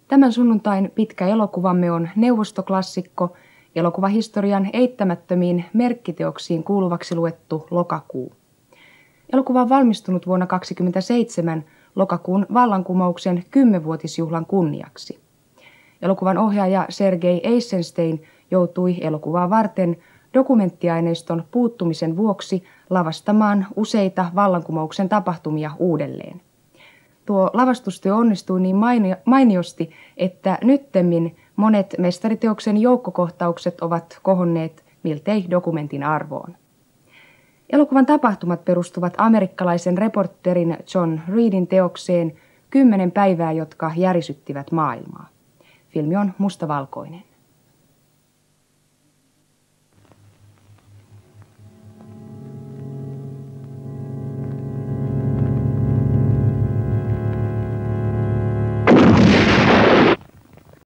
Tämän sunnuntain pitkä elokuvamme on neuvostoklassikko, elokuvahistorian eittämättömiin merkkiteoksiin kuuluvaksi luettu Lokakuu. Elokuva on valmistunut vuonna 1927 lokakuun vallankumouksen 10-vuotisjuhlan kunniaksi. Elokuvan ohjaaja Sergei Eisenstein joutui elokuvaa varten dokumenttiaineiston puuttumisen vuoksi lavastamaan useita vallankumouksen tapahtumia uudelleen. Tuo lavastustyö onnistui niin mainiosti, että nyttemmin monet mestariteoksen joukkokohtaukset ovat kohonneet miltei dokumentin arvoon. Elokuvan tapahtumat perustuvat amerikkalaisen reporterin John Reedin teokseen 10 päivää, jotka järisyttivät maailmaa. Filmi on mustavalkoinen.